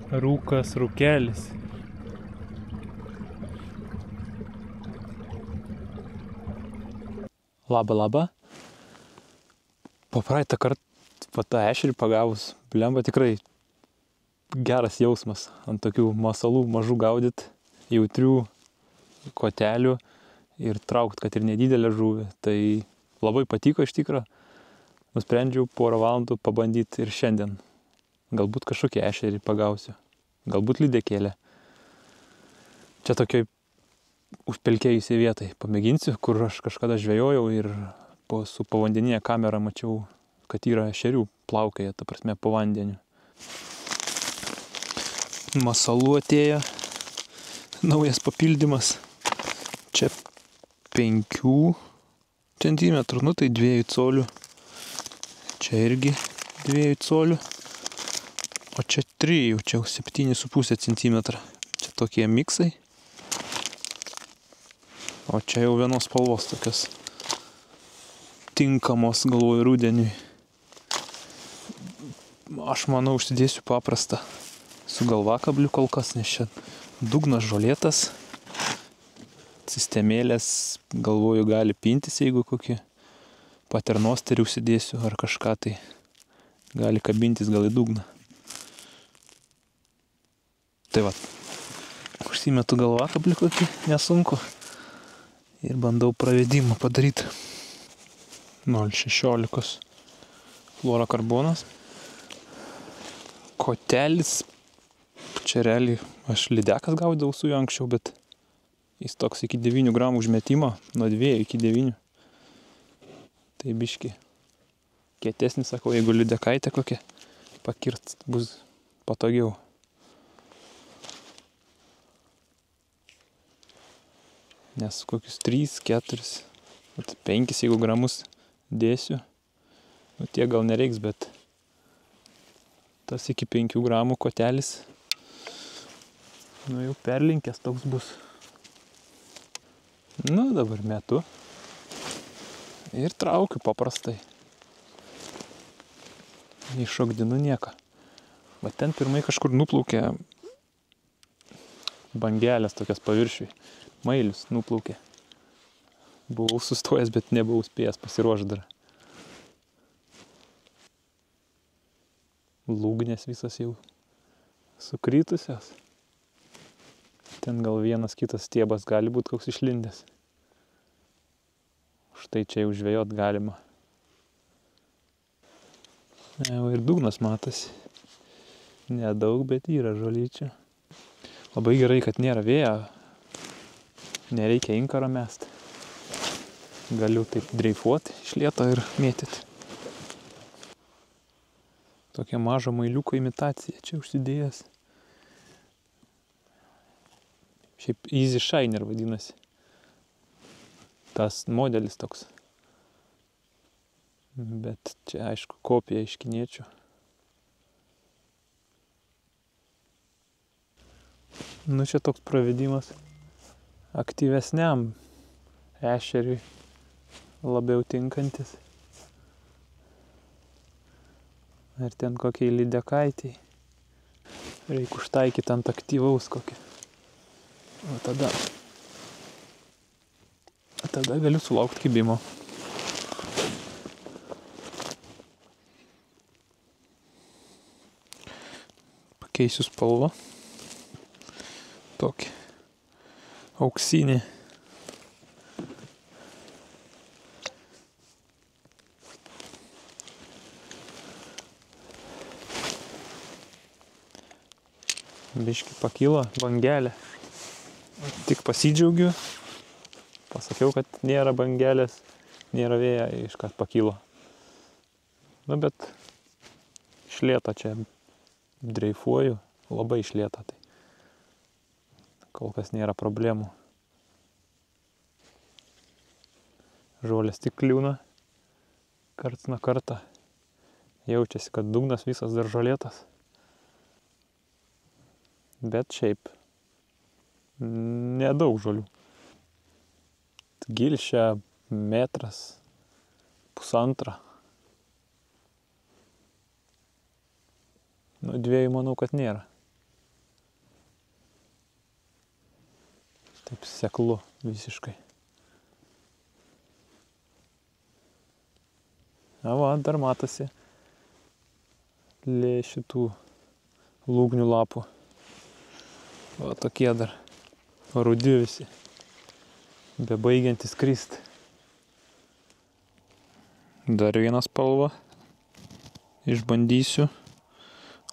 Rūkas, rūkelis. Labą. Po praeitą kartą tą ešerį pagavus, blemba tikrai geras jausmas ant tokių masalų mažų gaudyt, jautrių kotelių ir traukt, kad ir nedidelę žuvį. Tai labai patiko iš tikro. Nusprendžiau porą valandų pabandyti ir šiandien. Galbūt kažkokį ešerį pagausiu. Galbūt lydekėlę. Čia tokioj užpelkėjusiai vietai pamėginsiu, kur aš kažkada žvejojau ir su povandeninė kamera mačiau, kad yra ešerių plaukioja, ta prasme, po vandeniu. Masalų atėjo. Naujas papildymas. Čia 5 cm, nu tai 2 colių. Čia irgi 2 colių. O čia 3, čia 7,5 cm. Čia tokie miksai. O čia jau vienos spalvos tokios tinkamos, galvoju, rudeniui. Aš manau, užsidėsiu paprastą su galvakabliu kol kas, nes čia dugnas žolėtas. Sistemėlės, galvoju, gali pintis, jeigu kokį paternosterį užsidėsiu ar kažką, tai gali kabintis gal į dugną. Tai va, užsimetu galvakablį kokį nesunku ir bandau pravedimą padaryti. 0,16 fluorokarbonas. Kotelis, čia realiai aš lydekas gaudavau su juo anksčiau, bet jis toks iki 9 gramų užmetimo, nuo 2 iki 9. Tai biški kietesnis, sakau, jeigu lydekaitė kokia pakirt, bus patogiau. Nes kokius 3, 4, 5, jeigu gramus dėsiu, nu tiek gal nereiks, bet tas iki 5 gramų kotelis, nu jau perlinkęs toks bus. Nu dabar metu ir traukiu paprastai. Neiššokdinu nieką. Va ten pirmai kažkur nuplaukė bangelės tokias paviršiui. Mailius nuplaukė. Buvau sustojęs, bet nebuvau spėjęs pasiruošti dar. Lūgnės visas jau sukritusios. Ten gal vienas kitas stiebas gali būti koks išlindęs. Štai čia jau žvejot galima. Ir dugnas matosi. Nedaug, bet yra žolyčių. Labai gerai, kad nėra vėjo. Nereikia inkaro mest. Galiu taip dreifuoti iš lėto ir mėtyti. Tokia maža mailiuko imitacija čia užsidėjęs. Šiaip Easy Shiner vadinasi. Tas modelis toks. Bet čia aišku kopija iš kiniečių. Nu čia toks pravedimas aktyvesniam ešeriui labiau tinkantis. Ir ten kokiai lydekaitei. Reikia užtaikyti ant aktyvaus kokį. O tada galiu sulaukti kibimo. Pakeisiu spalvą. Tokį auksinį. Biški pakilo bangelė. Tik pasidžiaugiu. Pasakiau, kad nėra bangelės, nėra vėja, iškart pakilo. Nu, bet iš lėto čia dreifuoju, labai iš lėto. Tai kol kas nėra problemų. Žolės tik kliūna karts nuo karto. Jaučiasi, kad dugnas visas dar žolėtas. Bet šiaip nedaug žolių. Gilšia 1,5 metrų. Nu, 2 manau, kad nėra. Taip seklu visiškai. Va, dar matosi šitų lūgnių lapų. Va, tokie dar rudi visi, bebaigiantis krist. Dar vieną spalvą išbandysiu.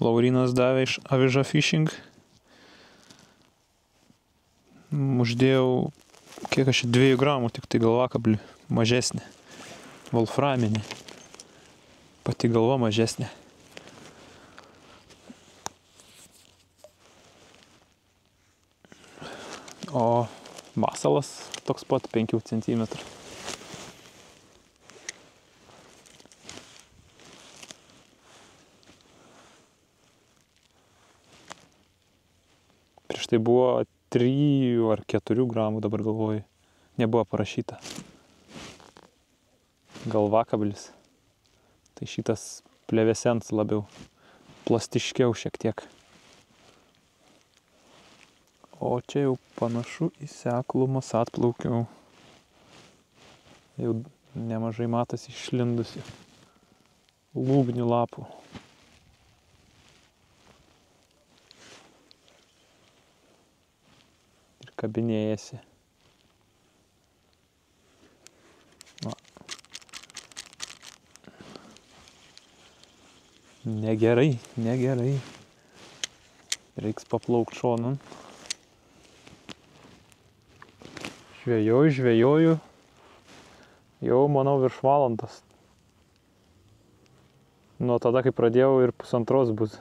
Laurinas davė iš Aviža Fishing. Uždėjau, kiek aš 2 gramų, tik tai galvakablį mažesnė. Wolframinė. Pati galva mažesnė. O masalas toks pat 5 cm. Prieš tai buvo 3 ar 4 gramų, dabar galvoju, nebuvo parašyta. Galvakablis. Tai šitas plevesens labiau, plastiškiau šiek tiek. O čia jau panašu į seklumas atplaukiau. Jau nemažai matosi išlindusi lūgnių lapų. Ir kabinėjasi. Va. Negerai, negerai. Reiks paplaukt šonan. Žvejoju. Jau, manau, virš valandos. Nuo tada, kai pradėjau, ir 1,5 bus.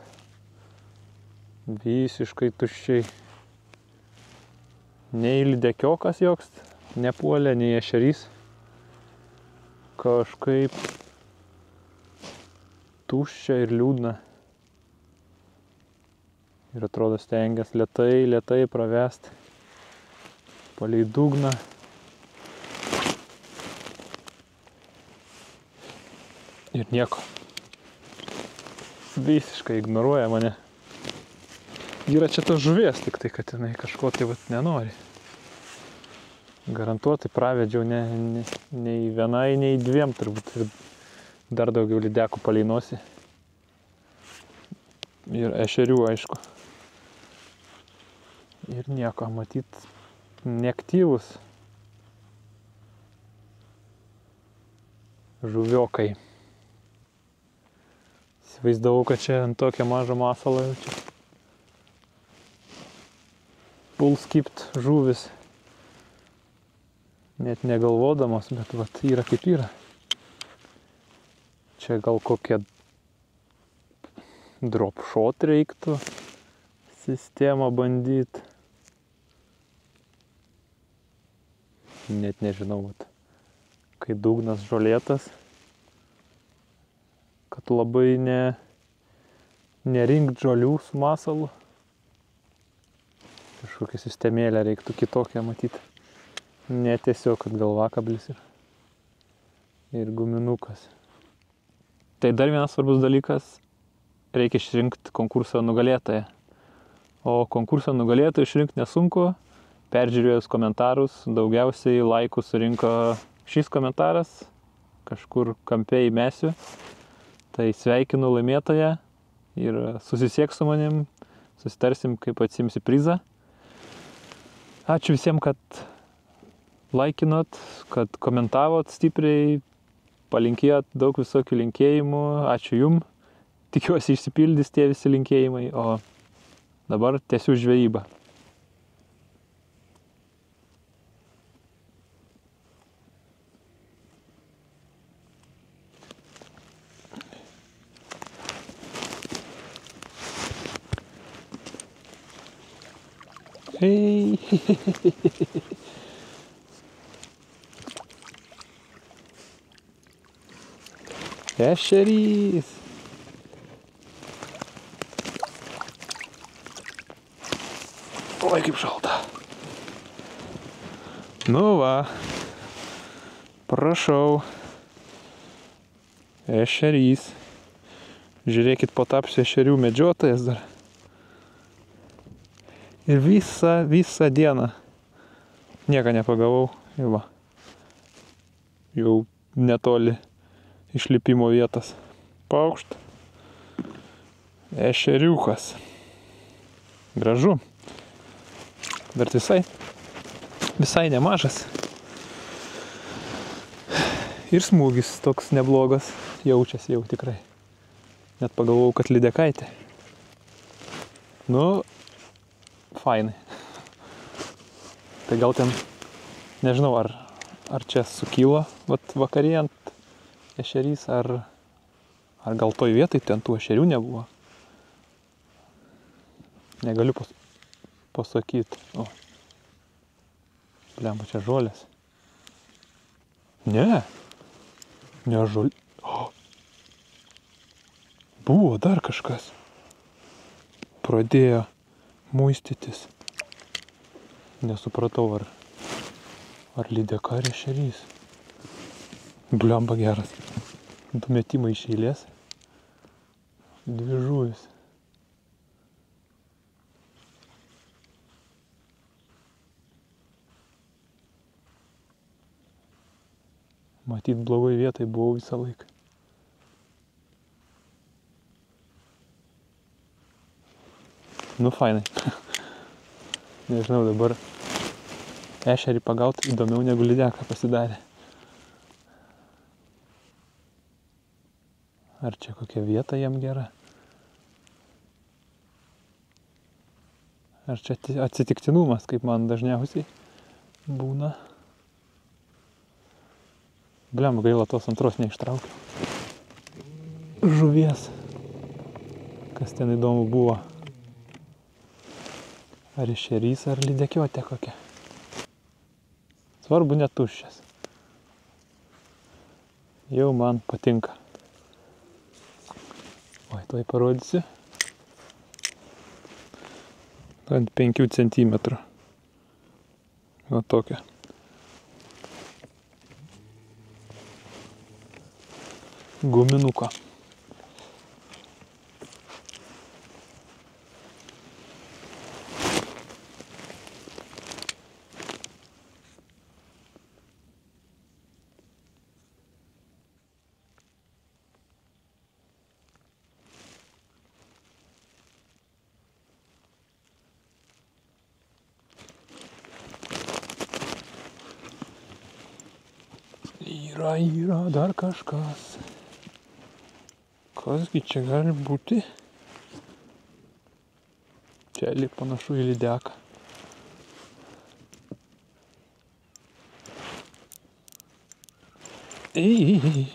Visiškai tuščiai. Nei lydekiokas joks nepuolė, nei ešerys. Kažkaip tuščia ir liūdna. Ir atrodo stengias lėtai pravesti palei dugną. Ir nieko. Visiškai ignoruoja mane. Yra čia tas žuvies, tik tai, kad jinai kažko tai vat nenori. Garantuotai pravedžiau nei vienai, nei 2 turbūt. Ir dar daugiau lydekų palei nosį. Ir ešerių, aišku. Ir nieko, matyt, neaktyvus žuviokai. Įsivaizdavau, kad čia ant tokio mažo masalo jau čia puls kipt žuvis. Net negalvodamos, bet vat yra kaip yra. Čia gal kokią drop shot reiktų sistemą bandyti. Net nežinau, kai dugnas žolėtas, kad labai nerinkt žolių su masalu. Kažkokią sistemėlę reiktų kitokią matyti. Ne tiesiog, kad galvakablis ir guminukas. Tai dar vienas svarbus dalykas, reikia išrinkti konkurso nugalėtoją. O konkurso nugalėtoją išrinkti nesunku. Peržiūrėjus komentarus, daugiausiai laikų surinko šis komentaras, kažkur kampe įmesiu. Tai sveikinu laimėtoją ir susisiek su manim, susitarsim, kaip atsimsi prizą. Ačiū visiems, kad laikinot, kad komentavot stipriai, palinkėjot daug visokių linkėjimų. Ačiū jum. Tikiuosi išsipildys tie visi linkėjimai, o dabar tęsiu žvejybą. Hei. Ešerys. Oi, kaip šalta. Nu va. Prašau. Ešerys. Žiūrėkit, patapsiu ešerių medžiotojas dar. Ir visą dieną nieko nepagavau. Ir va. Jau netoli išlipimo vietos. Paukšt. Ešeriukas. Gražu. Dar visai nemažas. Ir smūgis toks neblogas. Jaučiasi jau tikrai. Net pagalvojau, kad lydekaitė. Nu, fainai. Tai gal ten, nežinau, ar čia sukyla vakarėjant ešerys, ar gal toj vietai ten tų ešerių nebuvo. Negaliu pasakyti. O. Blemba, čia žolės. Ne žolė. O. Buvo dar kažkas. Pradėjo muistytis. Nesupratau, ar lydeka ar ešerys. Blemba geras. 2 metimai iš eilės. 2 žuvys. Matyt, blogoj vietai buvau visą laiką. Nu, fainai. Nežinau, dabar ešerį pagaut įdomiau negu lydeką pasidarė. Ar čia kokia vieta jam gera? Ar čia atsitiktinumas, kaip man dažniausiai būna? Bliam, gaila, tos antros neištraukiau. Žuvies. Kas ten įdomu buvo? Ar ešerys, ar lydekiotė kokia. Svarbu netuščias. Jau man patinka. Oi, tuoj parodysiu. Ant 5 centimetrų. O tokia. Guminuko. Yra dar kažkas. Kasgi čia gali būti? Čia lyg panašu į lydeką. Ei.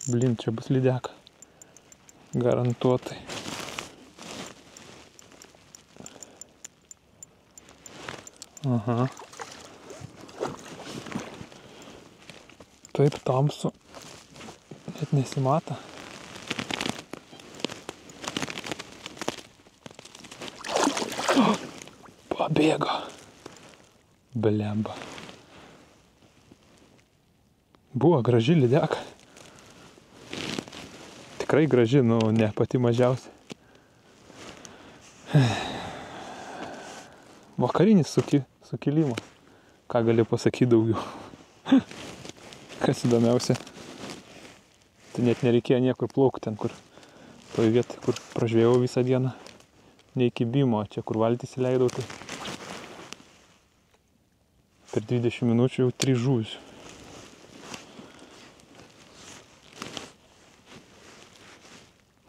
Blin, čia bus lydeka. Garantuotai. Aha. Taip tamsu. Net nesimata. Pabėgo. Blemba. Buvo graži lydeka. Tikrai graži, nu ne pati mažiausia. Vakarinis sukilimas. Ką gali pasakyti daugiau? Kas įdomiausia. Tai net nereikėjo niekur plaukti ten, kur toj vietoj, kur pražvėjau visą dieną. Ne iki bimo, čia kur valtis įleidau, tai per 20 minučių jau 3 žuvys.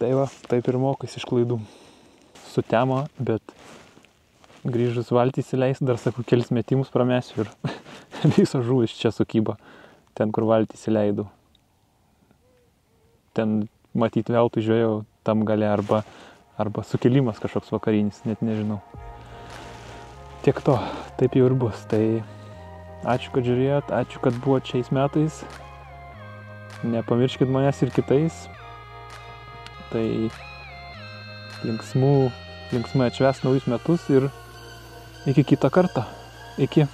Tai va, taip ir mokais iš klaidų. Sutemo, bet grįžus valtis įleis, dar sakau, kelis metimus pramesiu ir visos žuvys čia sukyba. Ten, kur valtis įleidau. Ten matyt veltui žvejau tam gale arba sukilimas kažkoks vakarinis, net nežinau. Tiek to, taip jau ir bus. Tai ačiū, kad žiūrėjot, ačiū, kad buvot šiais metais. Nepamirškit manęs ir kitais. Tai linksmai atšvęst naujus metus ir iki kitą kartą. Iki.